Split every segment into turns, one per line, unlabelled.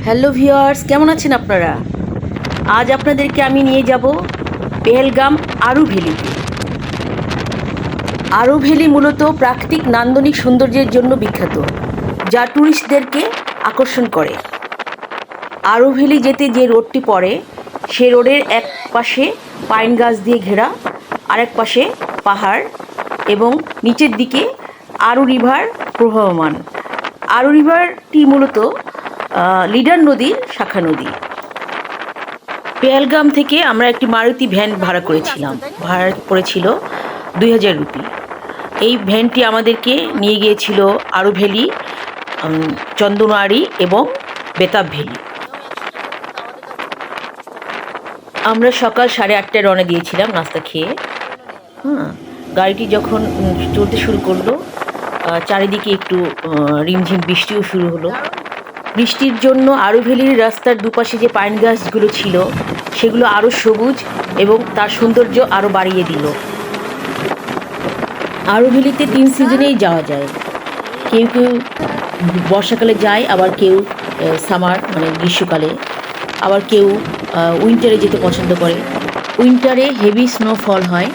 Hello viewers, কেমন আছেন আপনারা? আজ আপনাদেরকে আমি নিয়ে যাব পেহেলগাম আরু ভ্যালিতে। আরু ভ্যালি মূলত প্রাকৃতিক নান্দনিক সৌন্দর্যের জন্য বিখ্যাত, যা ট্যুরিস্টদেরকে আকর্ষণ করে। আরু ভ্যালি যেতে যে রোডটি পড়ে, সে রোডের এক পাশে পাইন গাছ দিয়ে ঘেরা, আরেক পাশে পাহাড় এবং নিচের দিকে আরু রিভার প্রবাহমান। আরু রিভারটি মূলত লিডার নদীর শাখা নদী। পেহেলগাম থেকে আমরা একটি মারুতি ভ্যান ভাড়া করেছিলাম। ভাড়া পড়েছিল 2000 রুপি। এই ভ্যানটি আমাদেরকে নিয়ে গিয়েছিল আরু ভ্যালি, চন্দনওয়ারি এবং বেতাব ভ্যালি। আমরা সকাল 8:30টায় রওনা দিয়েছিলাম নাস্তা খেয়ে। গাড়িটি যখন চলতে শুরু করলো, চারিদিকে একটু রিমঝিম বৃষ্টিও শুরু হলো। বৃষ্টির জন্য আরু ভ্যালির রাস্তার দুপাশে যে পাইন গাছগুলো ছিল, সেগুলো আরও সবুজ এবং তার সৌন্দর্য আরও বাড়িয়ে দিল। আরু ভ্যালিতে 3 সিজনেই যাওয়া যায়। কেউ কেউ বর্ষাকালে যায়, আবার কেউ সামার মানে গ্রীষ্মকালে, আবার কেউ উইন্টারে যেতে পছন্দ করে। উইন্টারে হেভি স্নোফল হয়।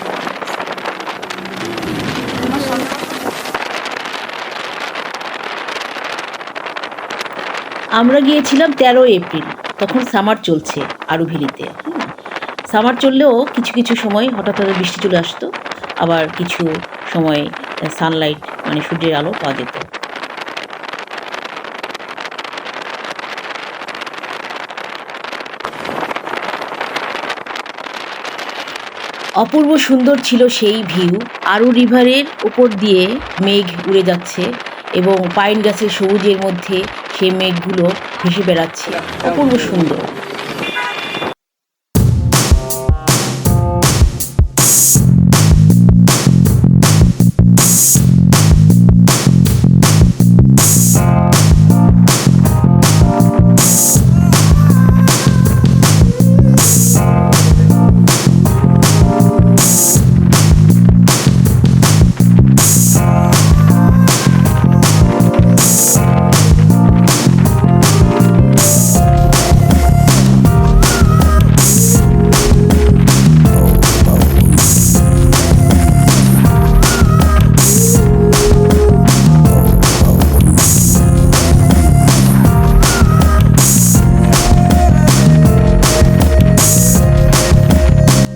আমরা গিয়েছিলাম 13 এপ্রিল, তখন সামার চলছে আরু ভ্যালিতে। সামার চললেও কিছু কিছু সময় হঠাৎ হঠাৎ বৃষ্টি চলে আসতো, আবার কিছু সময় সানলাইট মানে সূর্যের আলো পাওয়া যেত। অপূর্ব সুন্দর ছিল সেই ভিউ। আরু রিভারের উপর দিয়ে মেঘ উড়ে যাচ্ছে এবং পাইন গাছের সবুজের মধ্যে সেই মেঘগুলো ভেসে বেড়াচ্ছে, অপূর্ব সুন্দর।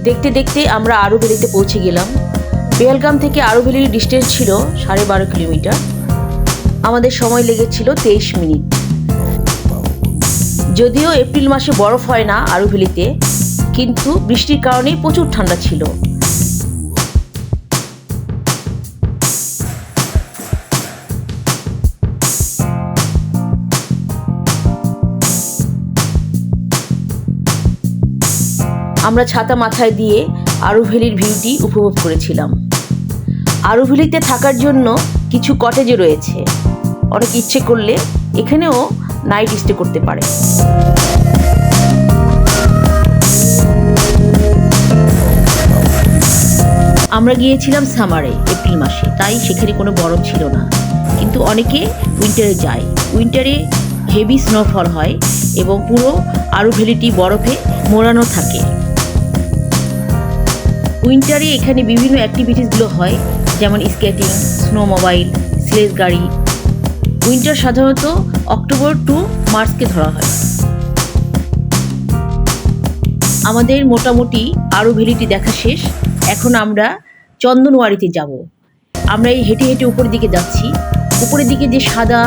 দেখতে দেখতে আমরা আরু ভ্যালিতে পৌঁছে গেলাম। পেহেলগাম থেকে আরু ভ্যালির ডিস্টেন্স ছিল 12.5 কিলোমিটার। আমাদের সময় লেগেছিল 23 মিনিট। যদিও এপ্রিল মাসে বরফ হয় না আরু ভ্যালিতে, কিন্তু বৃষ্টির কারণে প্রচুর ঠান্ডা ছিল। আমরা ছাতা মাথায় দিয়ে আরু ভ্যালির ভিউটি উপভোগ করেছিলাম। আরু ভ্যালিতে থাকার জন্য কিছু কটেজও রয়েছে। অনেক ইচ্ছে করলে এখানেও নাইট স্টে করতে পারে। আমরা গিয়েছিলাম সামারে, এপ্রিল মাসে, তাই সেখানে কোনো বরফ ছিল না। কিন্তু অনেকে উইন্টারে যায়। উইন্টারে হেভি স্নোফল হয় এবং পুরো আরু ভ্যালিটি বরফে মোড়ানো থাকে। উইন্টারে এখানে বিভিন্ন অ্যাক্টিভিটিসগুলো হয়, যেমন স্কেটিং, স্নোমোবাইল, স্লেজ গাড়ি। উইন্টার সাধারণত অক্টোবর টু মার্চকে ধরা হয়। আমাদের মোটামুটি আরু ভ্যালিটি দেখা শেষ। এখন আমরা চন্দনওয়ারিতে যাব। আমরা এই হেঁটে হেঁটে উপরের দিকে যাচ্ছি। উপরের দিকে যে সাদা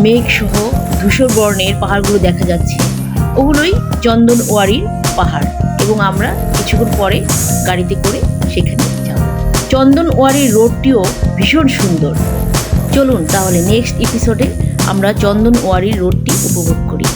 মেঘ সহ ধূসর বর্ণের পাহাড়গুলো দেখা যাচ্ছে, ওগুলোই চন্দনওয়ারির পাহাড়। এবং আমরা কিছুক্ষণ পরে গাড়িতে করে সেখানে যাব। চন্দনওয়ারির রোডটিও ভীষণ সুন্দর। চলুন তাহলে নেক্সট এপিসোডে আমরা চন্দনওয়ারির রোডটি উপভোগ করি।